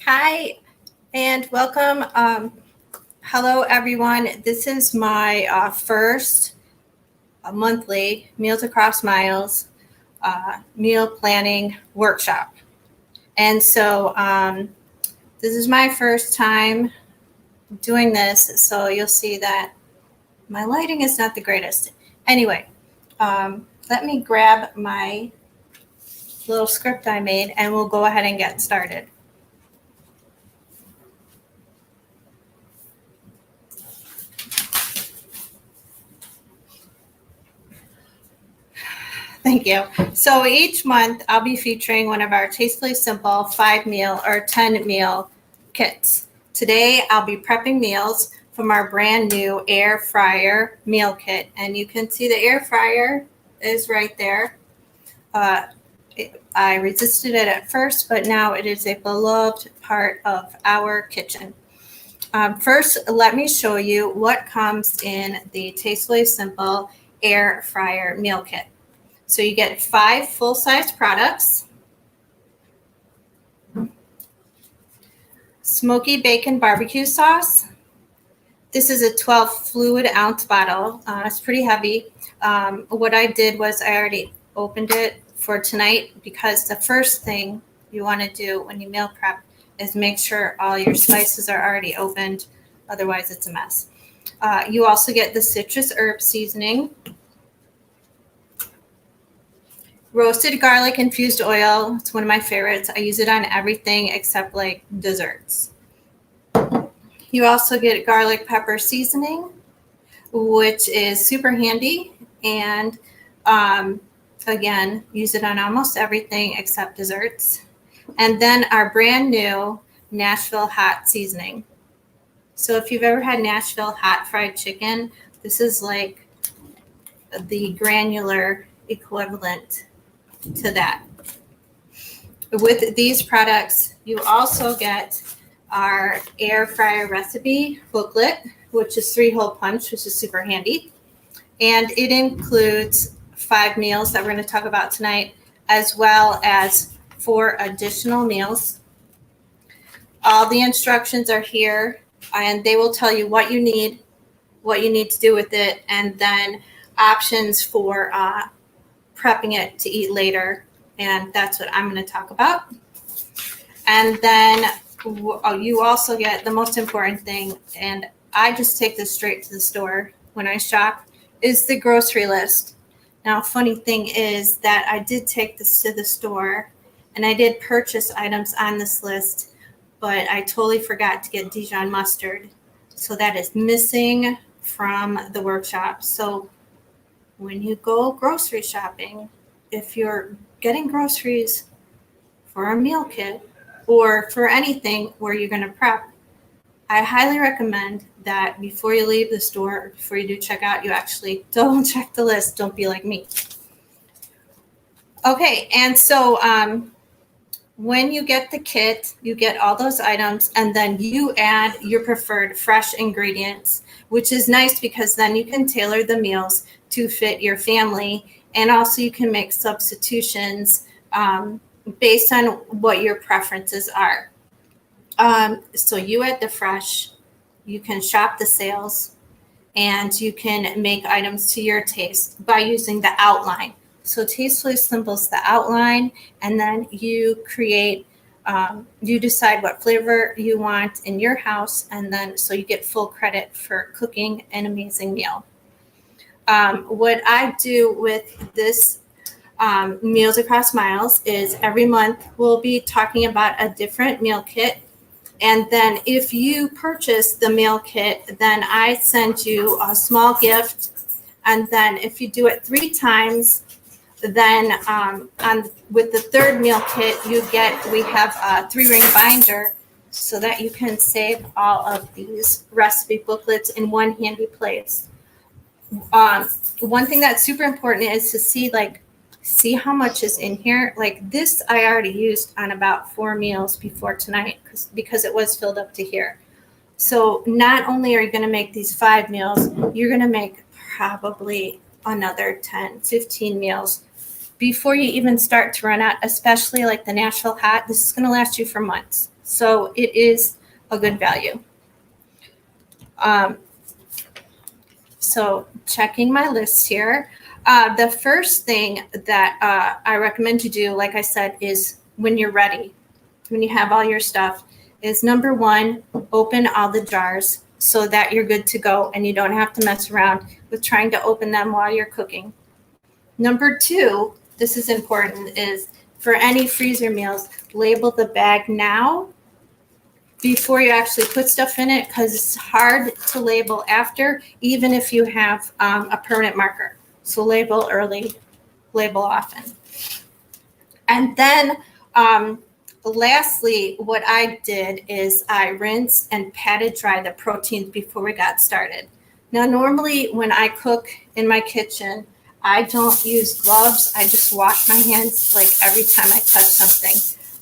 Hi, and welcome. Hello, everyone. This is my first monthly Meals Across Miles meal planning workshop. And so this is my first time doing this, so you'll see that my lighting is not the greatest. Anyway, let me grab my little script I made and we'll go ahead and get started. Thank you. So each month I'll be featuring one of our Tastefully Simple 5-meal or 10-meal kits. Today I'll be prepping meals from our brand new air fryer meal kit. And you can see the air fryer is right there. I resisted it at first, but now it is a beloved part of our kitchen. First, let me show you what comes in the Tastefully Simple air fryer meal kit. So you get 5 full-size products. Smoky bacon barbecue sauce. This is a 12 fluid ounce bottle. It's pretty heavy. What I did was I already opened it for tonight because the first thing you want to do when you meal prep is make sure all your spices are already opened. Otherwise, it's a mess. You also get the citrus herb seasoning. Roasted garlic infused oil. It's one of my favorites. I use it on everything except like desserts. You also get garlic pepper seasoning, which is super handy. And again, use it on almost everything except desserts. And then our brand new Nashville hot seasoning. So if you've ever had Nashville hot fried chicken, this is like the granular equivalent to that. With these products, you also get our air fryer recipe booklet, which is 3-hole punch, which is super handy. And it includes 5 meals that we're going to talk about tonight, as well as 4 additional meals. All the instructions are here, and they will tell you what you need to do with it, and then options for prepping it to eat later, and that's what I'm going to talk about. And then you also get the most important thing, and I just take this straight to the store when I shop, is the grocery list. Now, funny thing is that I did take this to the store, and I did purchase items on this list, but I totally forgot to get Dijon mustard, so that is missing from the workshop. So when you go grocery shopping, if you're getting groceries for a meal kit or for anything where you're going to prep, I highly recommend that before you leave the store or before you do checkout, you actually double check the list. Don't be like me. Okay, and so when you get the kit, you get all those items, and then you add your preferred fresh ingredients, which is nice because then you can tailor the meals to fit your family, and also you can make substitutions based on what your preferences are. So you add the fresh, you can shop the sales, and you can make items to your taste by using the outline. So Tastefully Simple is the outline, and then you create, you decide what flavor you want in your house, and then so you get full credit for cooking an amazing meal. What I do with this Meals Across Miles is every month we'll be talking about a different meal kit. And then if you purchase the meal kit, then I send you a small gift. And then if you do it 3 times, then with the 3rd meal kit, we have a 3-ring binder so that you can save all of these recipe booklets in one handy place. One thing that's super important is to see how much is in here. Like this, I already used on about 4 meals before tonight because it was filled up to here. So not only are you going to make these 5 meals, you're going to make probably another 10, 15 meals before you even start to run out, especially like the Nashville hot. This is going to last you for months. So it is a good value. So checking my list here. The first thing that I recommend you do, like I said, is when you're ready, when you have all your stuff, is number one, open all the jars so that you're good to go and you don't have to mess around with trying to open them while you're cooking. Number two, this is important, is for any freezer meals, label the bag now before you actually put stuff in it, because it's hard to label after, even if you have a permanent marker. So label early, label often. And then lastly, what I did is I rinsed and patted dry the proteins before we got started. Now, normally when I cook in my kitchen, I don't use gloves. I just wash my hands like every time I touch something.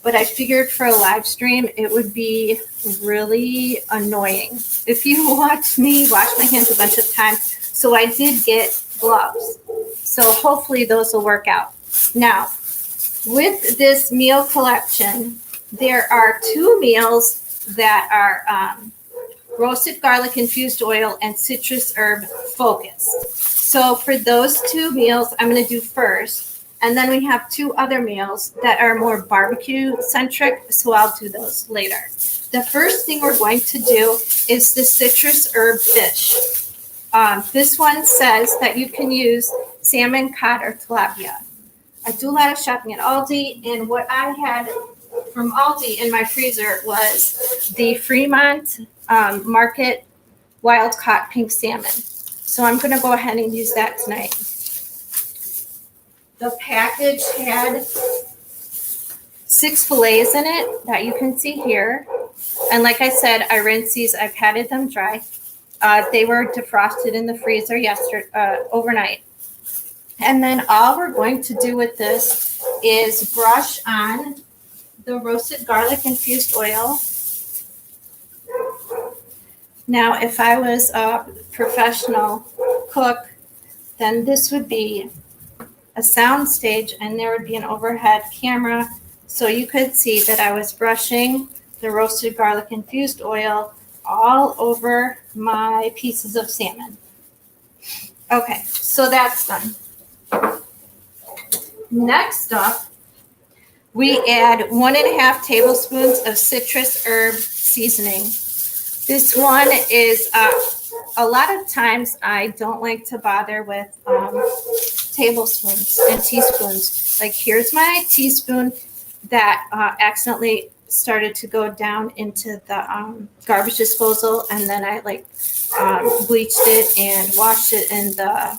But I figured for a live stream, it would be really annoying if you watch me wash my hands a bunch of times. So I did get gloves. So hopefully those will work out. Now, with this meal collection, there are two meals that are roasted garlic infused oil and citrus herb focused. So for those two meals, I'm going to do first. And then we have two other meals that are more barbecue centric, so I'll do those later. The first thing we're going to do is the citrus herb fish. This one says that you can use salmon, cod, or tilapia. I do a lot of shopping at Aldi, and what I had from Aldi in my freezer was the Fremont Market wild caught pink salmon. So I'm going to go ahead and use that tonight. The package had 6 fillets in it that you can see here. And like I said, I rinsed these, I patted them dry. They were defrosted in the freezer overnight. And then all we're going to do with this is brush on the roasted garlic infused oil. Now, if I was a professional cook, then this would be a sound stage and there would be an overhead camera so you could see that I was brushing the roasted garlic infused oil all over my pieces of salmon. Okay, so that's done. Next up, we add 1.5 tablespoons of citrus herb seasoning. This one is, a lot of times I don't like to bother with tablespoons and teaspoons. Like here's my teaspoon that accidentally started to go down into the garbage disposal, and then I bleached it and washed it in the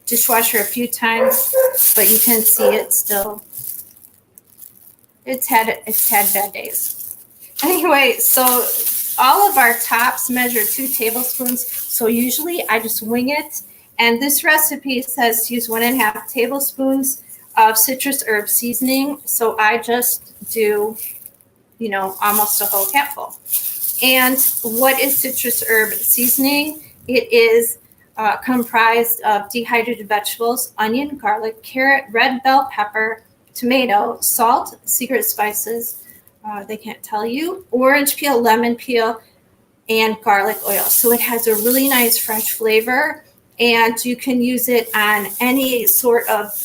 dishwasher a few times, but you can see it still. It's had bad days. Anyway, so all of our tops measure 2 tablespoons. So usually I just wing it. And this recipe says to use 1.5 tablespoons of citrus herb seasoning. So I just do, almost a whole capful. And what is citrus herb seasoning? It is comprised of dehydrated vegetables, onion, garlic, carrot, red bell pepper, tomato, salt, secret spices, they can't tell you, orange peel, lemon peel, and garlic oil. So it has a really nice fresh flavor, and you can use it on any sort of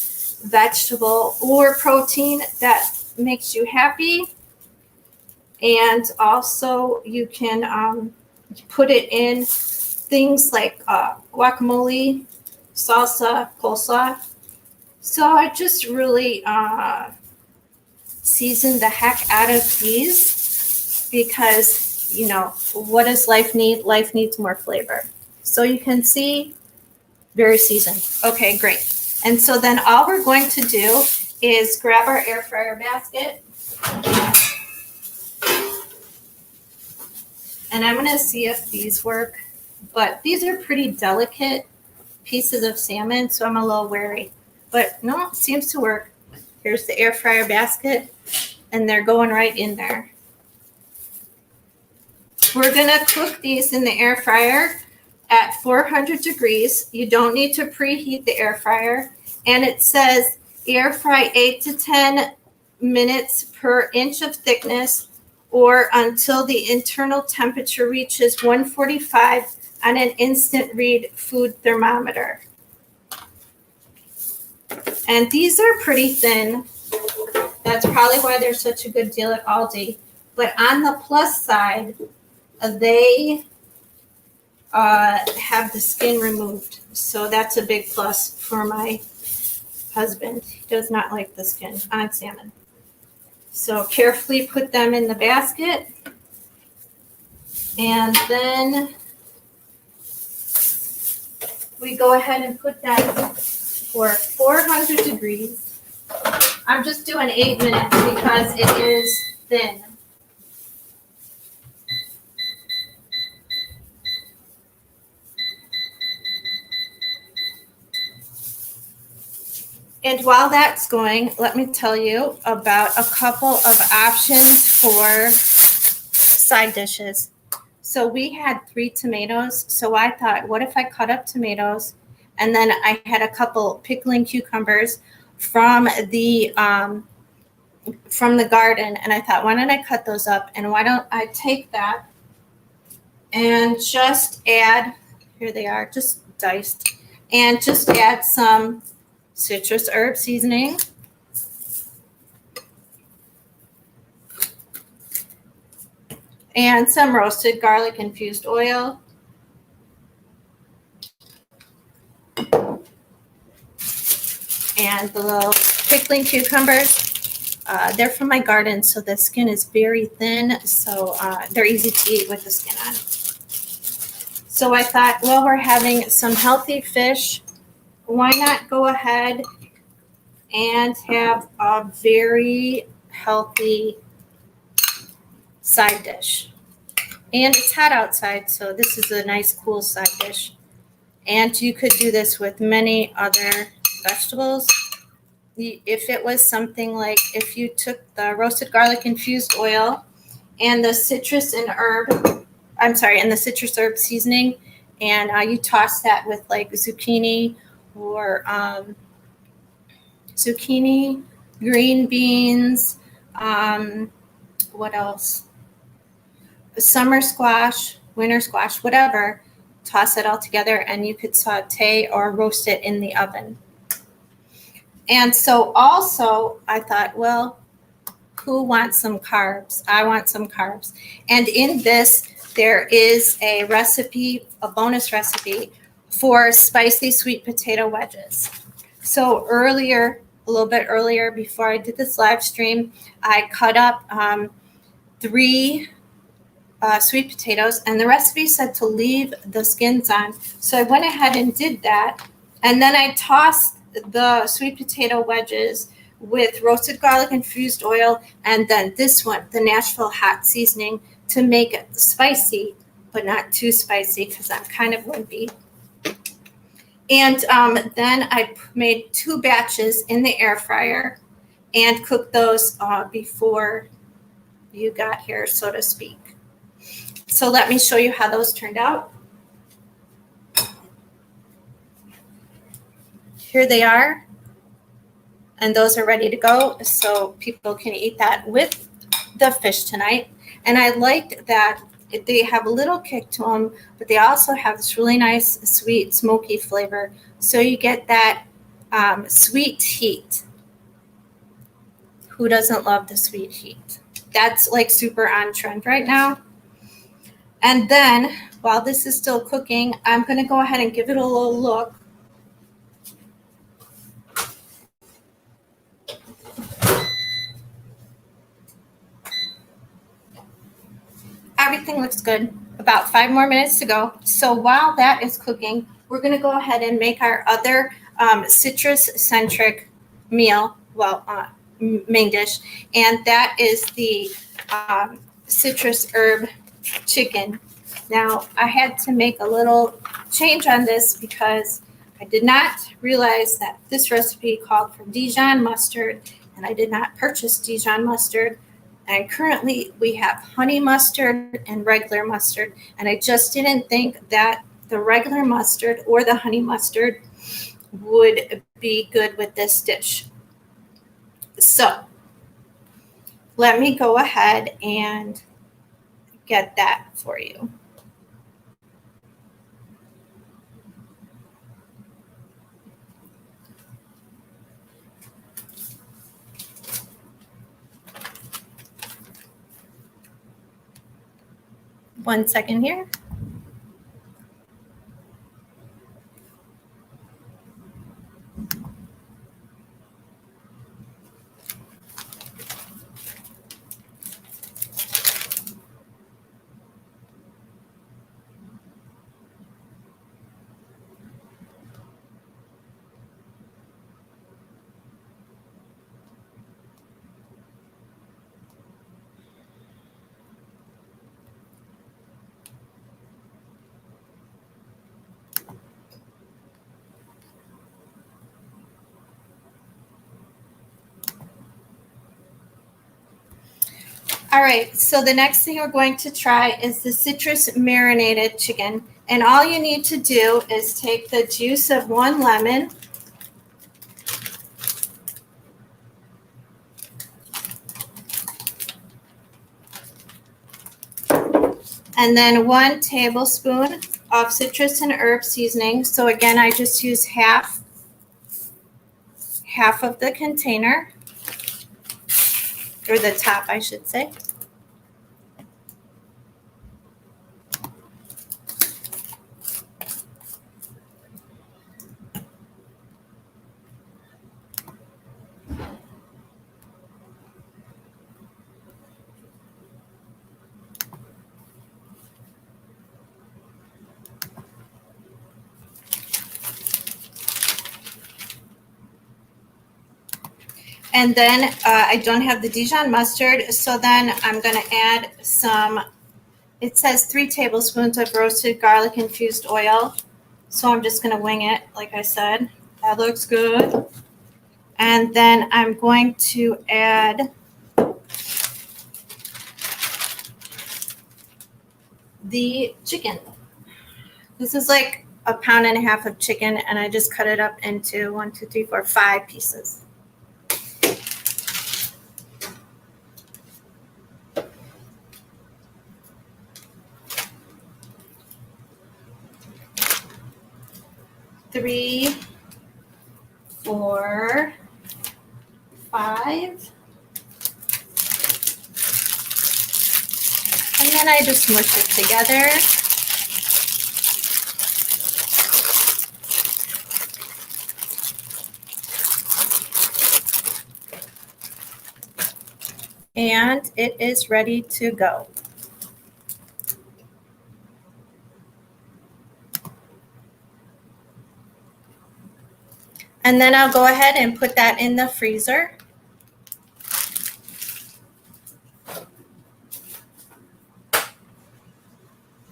vegetable or protein that makes you happy. And also you can put it in things like guacamole, salsa, coleslaw. So I just really season the heck out of these because, what does life need? Life needs more flavor. So you can see, very seasoned. Okay, great. And so then all we're going to do is grab our air fryer basket. And I'm going to see if these work. But these are pretty delicate pieces of salmon, so I'm a little wary. But no, it seems to work. Here's the air fryer basket, and they're going right in there. We're going to cook these in the air fryer at 400 degrees. You don't need to preheat the air fryer. And it says air fry 8 to 10 minutes per inch of thickness, or until the internal temperature reaches 145 on an instant read food thermometer. And these are pretty thin. That's probably why they're such a good deal at Aldi. But on the plus side, they have the skin removed. So that's a big plus for my husband. He does not like the skin on salmon. So carefully put them in the basket. And then we go ahead and put them for 400 degrees. I'm just doing 8 minutes because it is thin. And while that's going, let me tell you about a couple of options for side dishes. So we had 3 tomatoes. So I thought, what if I cut up tomatoes, and then I had a couple pickling cucumbers from the garden, and I thought, why don't I cut those up, and why don't I take that and just add, here they are, just diced, and just add some citrus herb seasoning, and some roasted garlic infused oil, and the little pickling cucumbers. They're from my garden, so the skin is very thin, so they're easy to eat with the skin on. So I thought, well, we're having some healthy fish. Why not go ahead and have a very healthy side dish? And it's hot outside, so this is a nice cool side dish. And you could do this with many other vegetables. If it was something like, if you took the roasted garlic infused oil and the citrus herb seasoning, and you toss that with like zucchini or green beans, what else? Summer squash, winter squash, whatever. Toss it all together, and you could saute or roast it in the oven. And so also I thought, well, who wants some carbs? I want some carbs. And in this, there is a recipe, a bonus recipe for spicy sweet potato wedges. So a little bit earlier, before I did this live stream, I cut up 3 sweet potatoes, and the recipe said to leave the skins on. So I went ahead and did that. And then I tossed the sweet potato wedges with roasted garlic infused oil, and then this one, the Nashville hot seasoning, to make it spicy, but not too spicy because I'm kind of wimpy. And then I made 2 batches in the air fryer and cooked those before you got here, so to speak. So let me show you how those turned out. Here they are, and those are ready to go, so people can eat that with the fish tonight. And I liked that they have a little kick to them, but they also have this really nice, sweet, smoky flavor. So you get that sweet heat. Who doesn't love the sweet heat? That's like super on trend right now. And then, while this is still cooking, I'm going to go ahead and give it a little look. Everything looks good. About 5 more minutes to go. So while that is cooking, we're going to go ahead and make our other citrus-centric meal, main dish, and that is the citrus herb chicken. Now, I had to make a little change on this because I did not realize that this recipe called for Dijon mustard, and I did not purchase Dijon mustard. And currently we have honey mustard and regular mustard, and I just didn't think that the regular mustard or the honey mustard would be good with this dish. So let me go ahead and get that for you. One second here. All right, so the next thing we're going to try is the citrus marinated chicken. And all you need to do is take the juice of 1 lemon, and then 1 tablespoon of citrus and herb seasoning. So again, I just use half of the container, or the top, I should say. And then I don't have the Dijon mustard, so then I'm going to add some, it says 3 tablespoons of roasted garlic infused oil. So I'm just going to wing it, like I said. That looks good. And then I'm going to add the chicken. This is like 1.5 pounds of chicken, and I just cut it up into 1, 2, 3, 4, 5 pieces. Three, 4, 5. And then I just mush it together. And it is ready to go. And then I'll go ahead and put that in the freezer.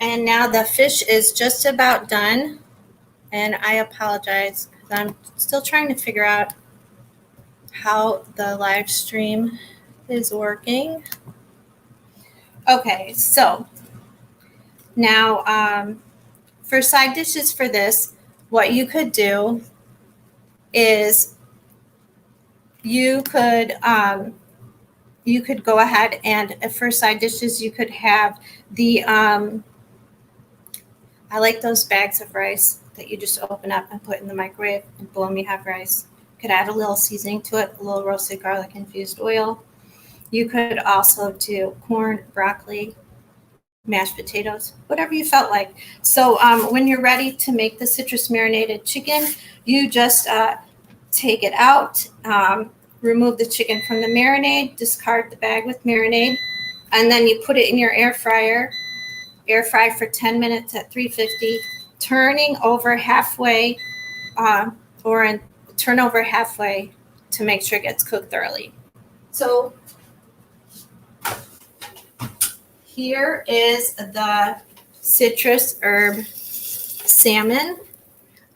And now the fish is just about done. And I apologize because I'm still trying to figure out how the live stream is working. Okay, so now for side dishes for this, what you could do is you could go ahead and for side dishes you could have the I like those bags of rice that you just open up and put in the microwave, and boom, you have rice. You could add a little seasoning to it, a little roasted garlic infused oil. You could also do corn, broccoli, mashed potatoes, whatever you felt like. So when you're ready to make the citrus marinated chicken, you just take it out, remove the chicken from the marinade, discard the bag with marinade, and then you put it in your air fryer. Air fry for 10 minutes at 350, turning over halfway, turn over halfway to make sure it gets cooked thoroughly. So here is the citrus herb salmon.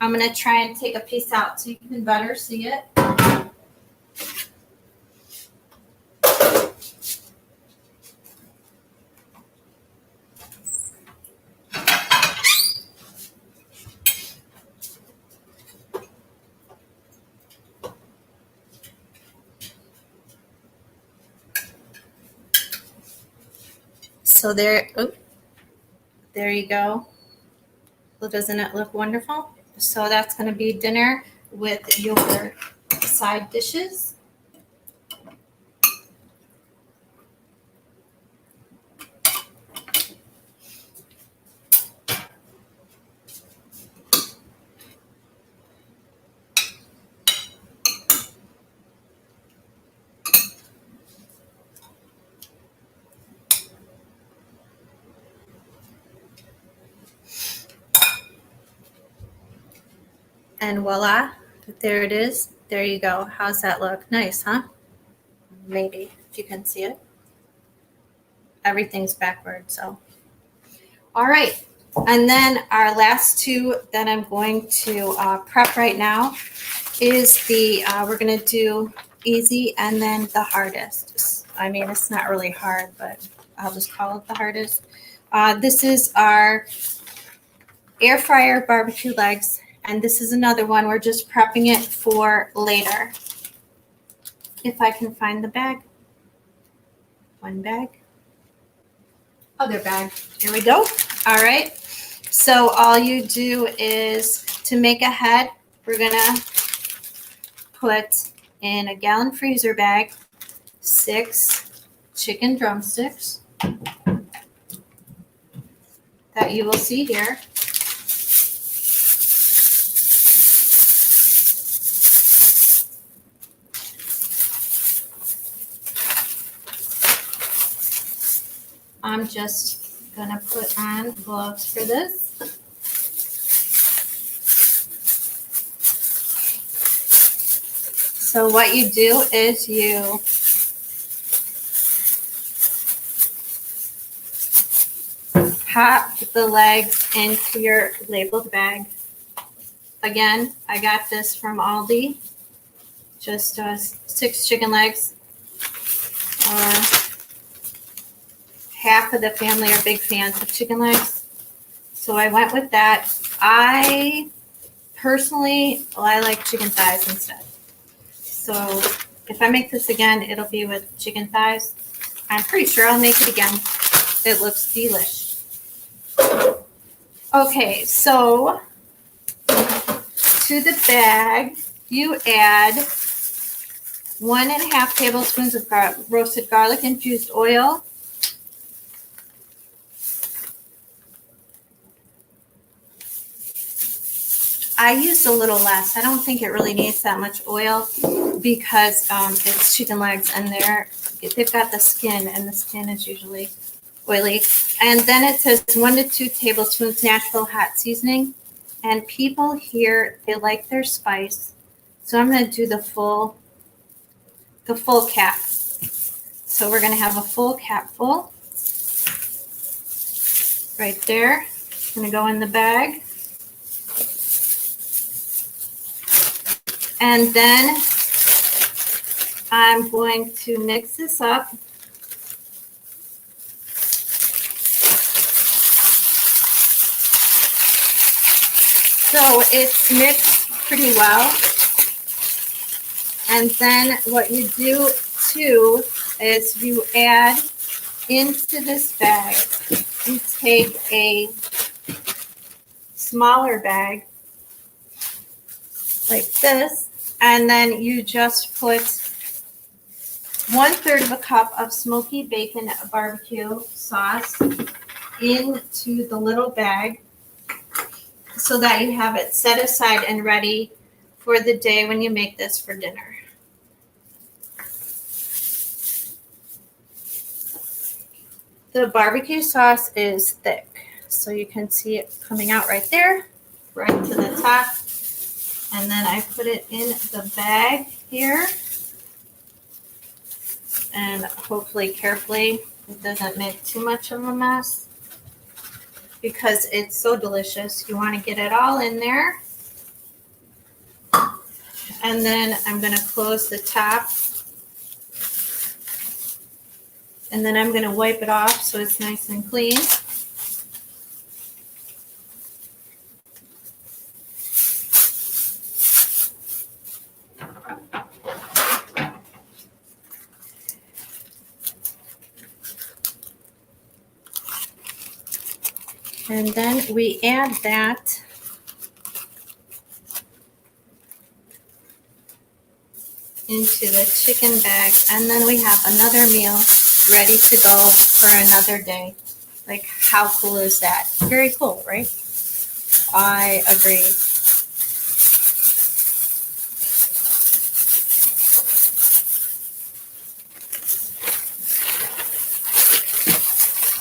I'm going to try and take a piece out so you can better see it. So there you go. Well, doesn't it look wonderful? So that's going to be dinner with your side dishes. And voila, there it is. There you go. How's that look? Nice, huh? Maybe, if you can see it. Everything's backward, so. All right. And then our last two that I'm going to prep right now is we're going to do easy and then the hardest. I mean, it's not really hard, but I'll just call it the hardest. This is our air fryer barbecue legs. And this is another one. We're just prepping it for later. If I can find the bag. One bag. Other bag. Here we go. All right. So all you do is to make a head, we're going to put in a gallon freezer bag 6 chicken drumsticks that you will see here. I'm just going to put on gloves for this. So what you do is you pop the legs into your labeled bag. Again, I got this from Aldi. Just 6 chicken legs. Half of the family are big fans of chicken legs. So I went with that. I like chicken thighs instead. So if I make this again, it'll be with chicken thighs. I'm pretty sure I'll make it again. It looks delish. Okay, so to the bag, you add 1.5 tablespoons of roasted garlic infused oil. I used a little less. I don't think it really needs that much oil because it's chicken legs and they've got the skin, and the skin is usually oily. And then it says 1 to 2 tablespoons Nashville hot seasoning. And people here, they like their spice. So I'm going to do the full cap. So we're going to have a full cap full right there. It's going to go in the bag. And then I'm going to mix this up. So it's mixed pretty well. And then what you do too is you add into this bag, you take a smaller bag like this, and then you just put 1/3 of a cup of smoky bacon barbecue sauce into the little bag so that you have it set aside and ready for the day when you make this for dinner. The barbecue sauce is thick, so you can see it coming out right there, right to the top. And then I put it in the bag here. And hopefully carefully, it doesn't make too much of a mess because it's so delicious. You want to get it all in there. And then I'm going to close the top. And then I'm going to wipe it off so it's nice and clean. And then we add that into the chicken bag, and then we have another meal ready to go for another day. Like, how cool is that? Very cool, right? I agree.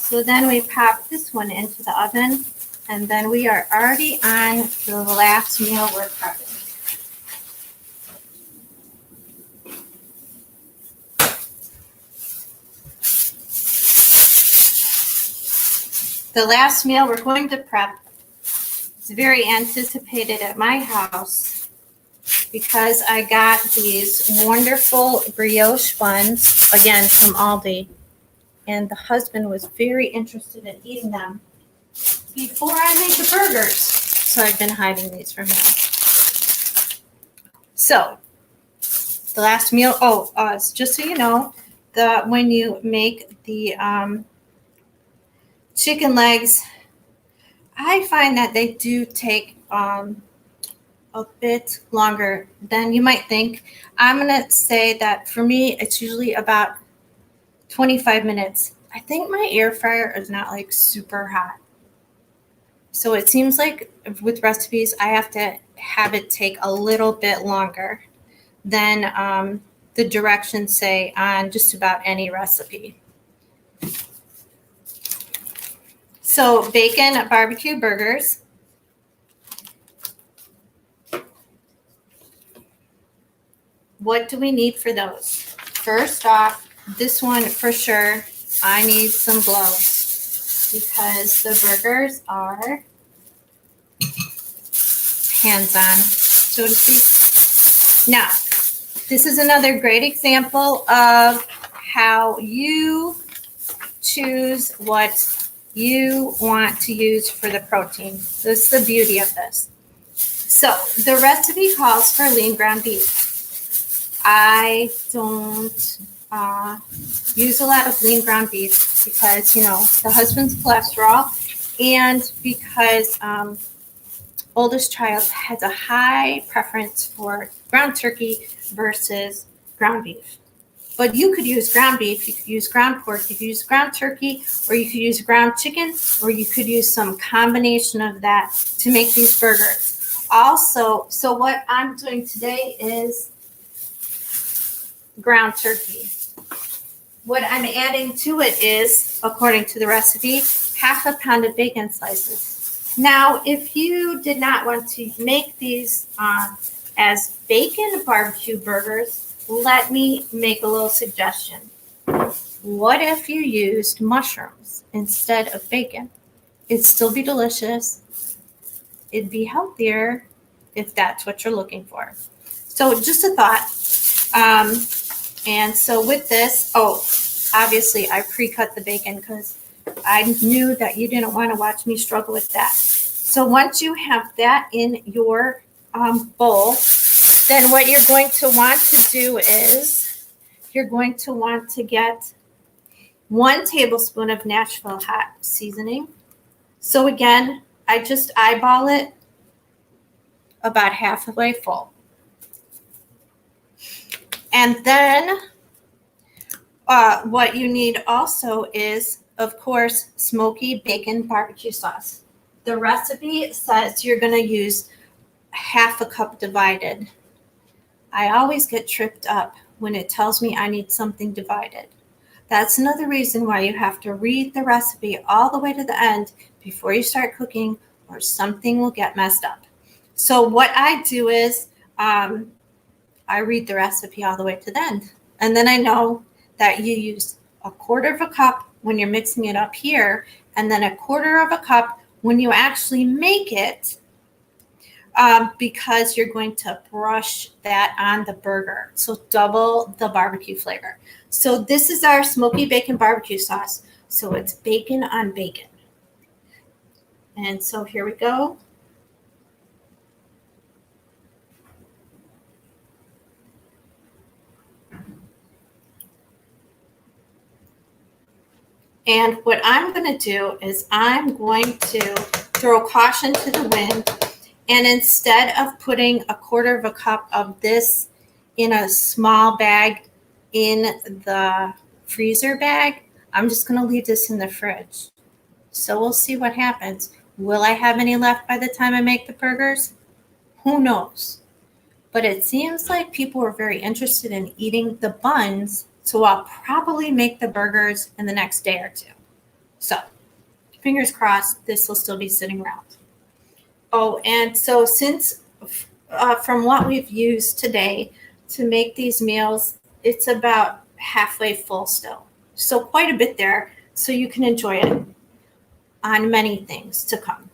So then we pop this one into the oven, and then we are already on the last meal we're prepping. The last meal we're going to prep is very anticipated at my house because I got these wonderful brioche buns, again from Aldi, and the husband was very interested in eating them before I made the burgers. So I've been hiding these from him. So the last meal, just so you know, when you make the chicken legs, I find that they do take a bit longer than you might think. I'm going to say that for me, it's usually about 25 minutes. I think my air fryer is not like super hot. So it seems like with recipes, I have to have it take a little bit longer than the directions say on just about any recipe. So bacon barbecue burgers. What do we need for those? First off, this one for sure, I need some gloves because the burgers are hands-on, so to speak. Now, this is another great example of how you choose what you want to use for the protein. This is the beauty of this. So the recipe calls for lean ground beef. I don't use a lot of lean ground beef because, the husband's cholesterol, and because oldest child has a high preference for ground turkey versus ground beef. But you could use ground beef, you could use ground pork, you could use ground turkey, or you could use ground chicken, or you could use some combination of that to make these burgers. Also, so what I'm doing today is ground turkey. What I'm adding to it is, according to the recipe, half a pound of bacon slices. Now, if you did not want to make these as bacon barbecue burgers, let me make a little suggestion. What if you used mushrooms instead of bacon? It'd still be delicious. It'd be healthier if that's what you're looking for. So just a thought. And so with this, obviously I pre-cut the bacon because I knew that you didn't want to watch me struggle with that. So once you have that in your bowl, then what you're going to want to do is you're going to want to get 1 tablespoon of Nashville hot seasoning. So again, I just eyeball it about halfway full. And then what you need also is, of course, smoky bacon barbecue sauce. The recipe says you're going to use half a cup divided. I always get tripped up when it tells me I need something divided. That's another reason why you have to read the recipe all the way to the end before you start cooking, or something will get messed up. So what I do is I read the recipe all the way to the end. And then I know that you use 1/4 of a cup when you're mixing it up here, and then 1/4 of a cup when you actually make it, because you're going to brush that on the burger. So double the barbecue flavor. So this is our smoky bacon barbecue sauce. So it's bacon on bacon. And so here we go. And what I'm going to do is I'm going to throw caution to the wind. And instead of putting a quarter of a cup of this in a small bag in the freezer bag, I'm just going to leave this in the fridge. So we'll see what happens. Will I have any left by the time I make the burgers? Who knows? But it seems like people are very interested in eating the buns, so I'll probably make the burgers in the next day or two. So, fingers crossed, this will still be sitting around. Oh, and so since from what we've used today to make these meals, it's about halfway full still. So quite a bit there, so you can enjoy it on many things to come.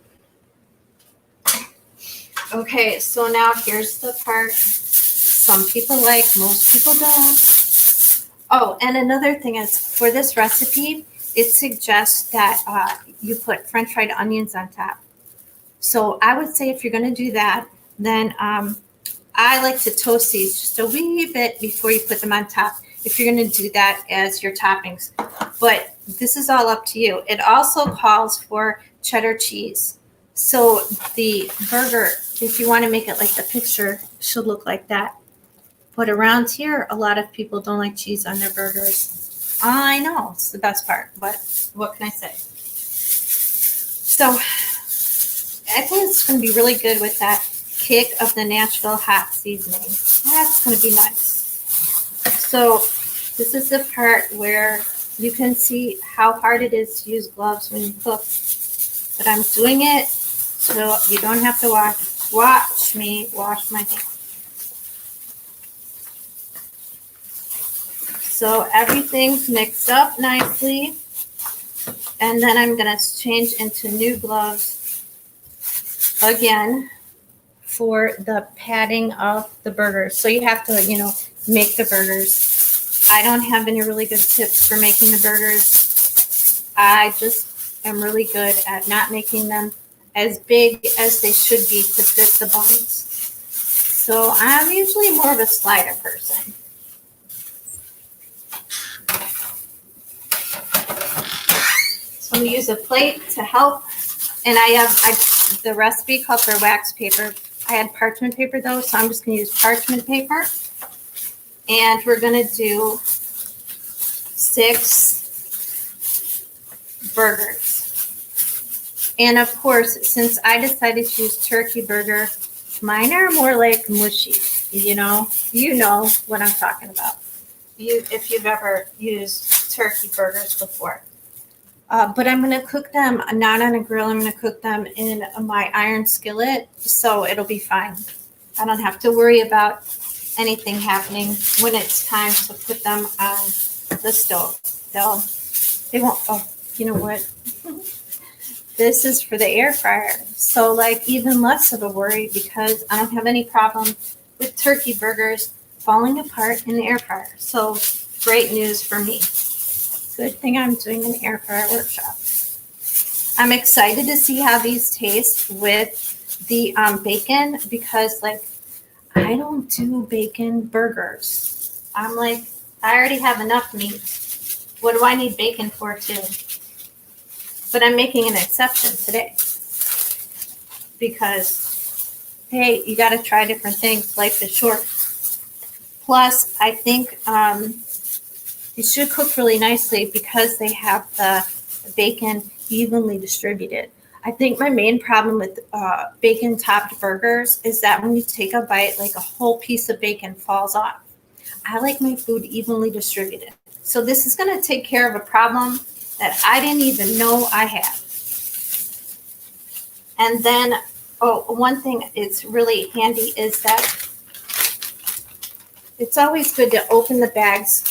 Okay, so now here's the part some people like, most people don't. Oh, and another thing is for this recipe, it suggests that you put French fried onions on top. So I would say if you're going to do that, then I like to toast these just a wee bit before you put them on top if you're going to do that as your toppings. But this is all up to you. It also calls for cheddar cheese. So the burger, if you want to make it like the picture, should look like that. But around here, a lot of people don't like cheese on their burgers. I know, it's the best part, but what can I say? So I think it's going to be really good with that kick of the Nashville hot seasoning. That's going to be nice. So this is the part where you can see how hard it is to use gloves when you cook. But I'm doing it so you don't have to watch me wash my hands. So everything's mixed up nicely. And then I'm going to change into new gloves again for the patting of the burgers. So you have to, make the burgers. I don't have any really good tips for making the burgers. I just am really good at not making them as big as they should be to fit the buns. So I'm usually more of a slider person. So I'm going to use a plate to help. And the recipe called for wax paper. I had parchment paper though, so I'm just going to use parchment paper. And we're going to do 6 burgers. And of course, since I decided to use turkey burger, mine are more like mushy. You know what I'm talking about. If you've ever used turkey burgers before. But I'm going to cook them not on a grill. I'm going to cook them in my iron skillet, so it'll be fine. I don't have to worry about anything happening when it's time to put them on the stove. They won't. Oh, you know what? This is for the air fryer, so like even less of a worry because I don't have any problem with turkey burgers falling apart in the air fryer. So great news for me. Good thing I'm doing an air fryer workshop. I'm excited to see how these taste with the bacon because I don't do bacon burgers. I'm like, I already have enough meat. What do I need bacon for too? But I'm making an exception today because, hey, you got to try different things. Life is short. Plus, I think it should cook really nicely because they have the bacon evenly distributed. I think my main problem with bacon topped burgers is that when you take a bite, like a whole piece of bacon falls off. I like my food evenly distributed. So this is going to take care of a problem that I didn't even know I had. And then, one thing it's really handy is that it's always good to open the bags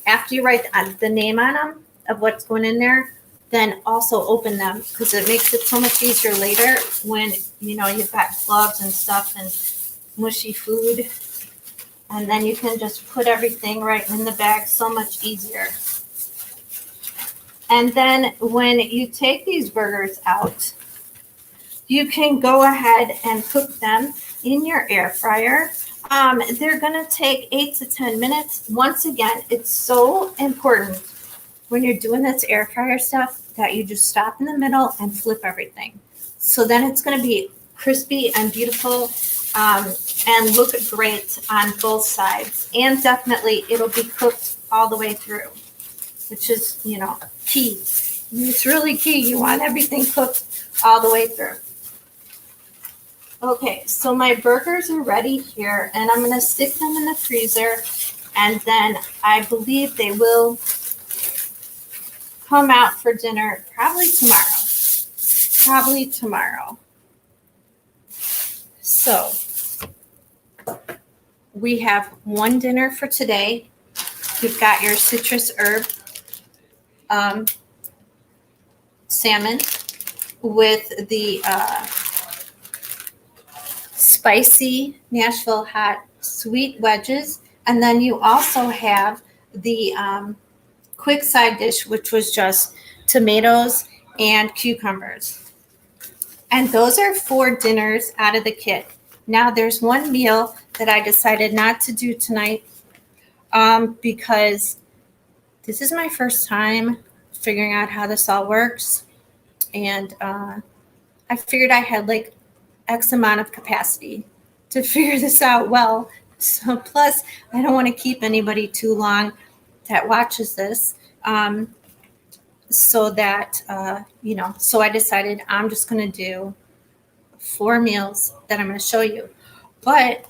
after you write the name on them of what's going in there. Then also open them because it makes it so much easier later when you've got gloves and stuff and mushy food, and then you can just put everything right in the bag so much easier. And then when you take these burgers out, you can go ahead and cook them in your air fryer. They're going to take 8 to 10 minutes. Once again, it's so important when you're doing this air fryer stuff that you just stop in the middle and flip everything. So then it's going to be crispy and beautiful and look great on both sides. And definitely it'll be cooked all the way through, which is, key. It's really key. You want everything cooked all the way through. Okay, so my burgers are ready here, and I'm going to stick them in the freezer, and then I believe they will come out for dinner probably tomorrow. So we have one dinner for today. You've got your citrus herb salmon with the spicy Nashville hot sweet wedges. And then you also have the quick side dish, which was just tomatoes and cucumbers. And those are 4 dinners out of the kit. Now there's one meal that I decided not to do tonight because this is my first time figuring out how this all works. And I figured I had like X amount of capacity to figure this out well. So plus, I don't want to keep anybody too long that watches this. So that, so I decided I'm just going to do 4 meals that I'm going to show you. But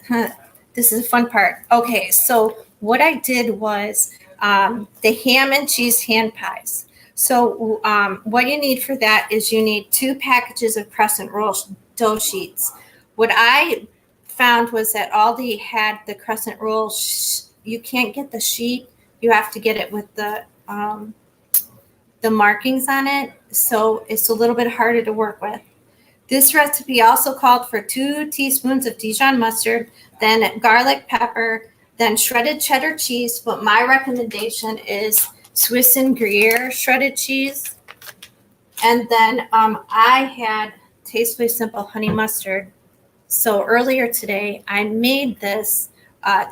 this is the fun part. Okay, so what I did was the ham and cheese hand pies. So what you need for that is you need 2 packages of crescent roll dough sheets. What I found was that Aldi had the crescent roll. You can't get the sheet. You have to get it with the markings on it. So it's a little bit harder to work with. This recipe also called for 2 teaspoons of Dijon mustard, then garlic pepper, then shredded cheddar cheese. But my recommendation is Swiss and Gruyere shredded cheese. And then I had Tastefully Simple honey mustard. So earlier today, I made this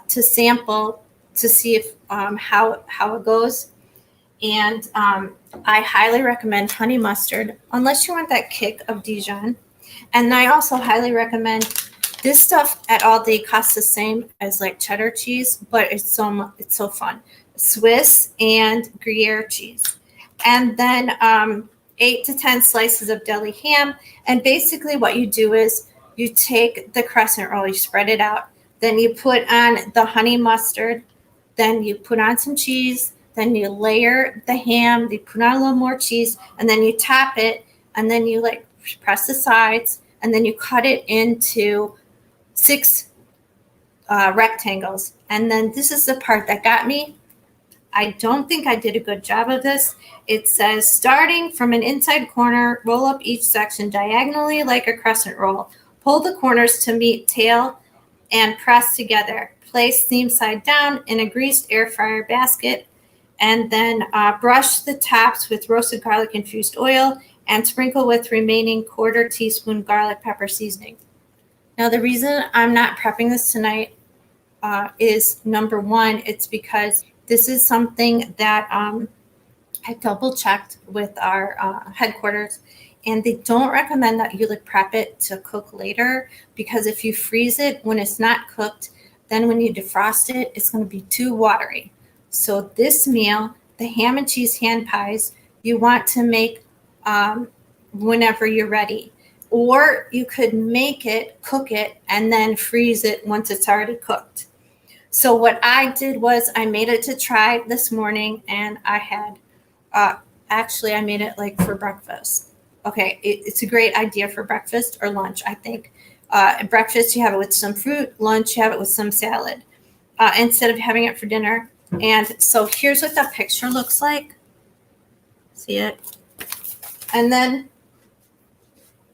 to sample to see if how it goes. And I highly recommend honey mustard, unless you want that kick of Dijon. And I also highly recommend this stuff at Aldi costs the same as like cheddar cheese, but it's so fun. Swiss and Gruyere cheese. And then 8 to 10 slices of deli ham. And basically what you do is you take the crescent roll, you spread it out, then you put on the honey mustard, then you put on some cheese, then you layer the ham, you put on a little more cheese, and then you top it, and then you like press the sides, and then you cut it into 6 rectangles. And then this is the part that got me. I don't think I did a good job of this. It says, starting from an inside corner, roll up each section diagonally like a crescent roll. Pull the corners to meet tail and press together. Place seam side down in a greased air fryer basket, and then brush the tops with roasted garlic infused oil and sprinkle with remaining 1/4 teaspoon garlic pepper seasoning. Now, the reason I'm not prepping this tonight is number one, it's because this is something that I double checked with our headquarters, and they don't recommend that you like prep it to cook later, because if you freeze it when it's not cooked, then when you defrost it, it's going to be too watery. So this meal, the ham and cheese hand pies, you want to make whenever you're ready. Or you could make it, cook it, and then freeze it once it's already cooked. So what I did was I made it to try this morning, and I had, I made it like for breakfast. Okay, it's a great idea for breakfast or lunch, I think. At breakfast, you have it with some fruit. Lunch, you have it with some salad instead of having it for dinner. And so here's what that picture looks like. See it? And then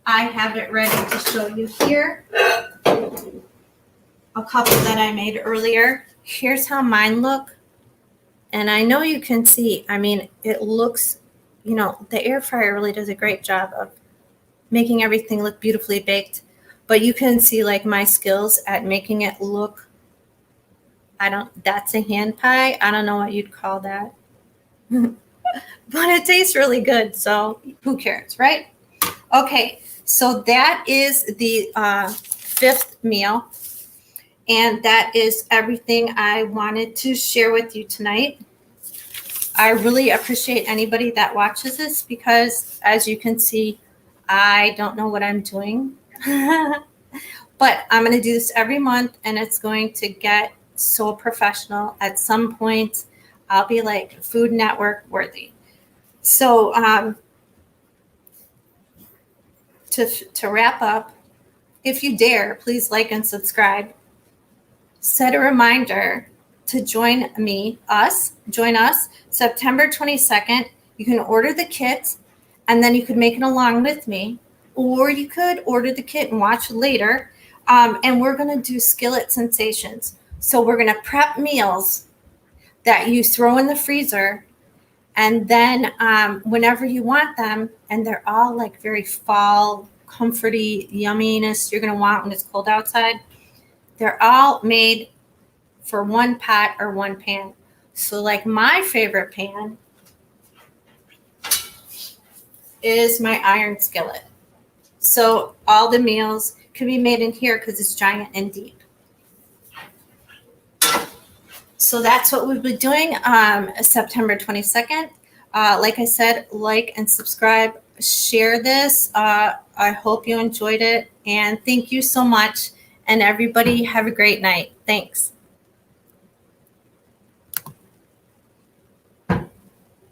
I have it ready to show you here. A couple that I made earlier. Here's how mine look. And I know you can see, I mean, it looks, the air fryer really does a great job of making everything look beautifully baked. But you can see like my skills at making it look, that's a hand pie. I don't know what you'd call that. but it tastes really good. So who cares, right? Okay, so that is the fifth meal. And that is everything I wanted to share with you tonight. I really appreciate anybody that watches this because, as you can see, I don't know what I'm doing. But I'm going to do this every month, and it's going to get so professional. At some point, I'll be like Food Network worthy. So to wrap up, if you dare, please like and subscribe. Set a reminder to join us September 22nd. You can order the kit, and then you could make it along with me, or you could order the kit and watch later. And we're going to do skillet sensations. So we're going to prep meals that you throw in the freezer, and then whenever you want them, and they're all like very fall, comforty yumminess you're going to want when it's cold outside. They're all made for one pot or one pan. So like my favorite pan is my iron skillet. So all the meals can be made in here because it's giant and deep. So that's what we'll be doing September 22nd. Like I said, like and subscribe, share this. I hope you enjoyed it. And thank you so much. And everybody have a great night. Thanks.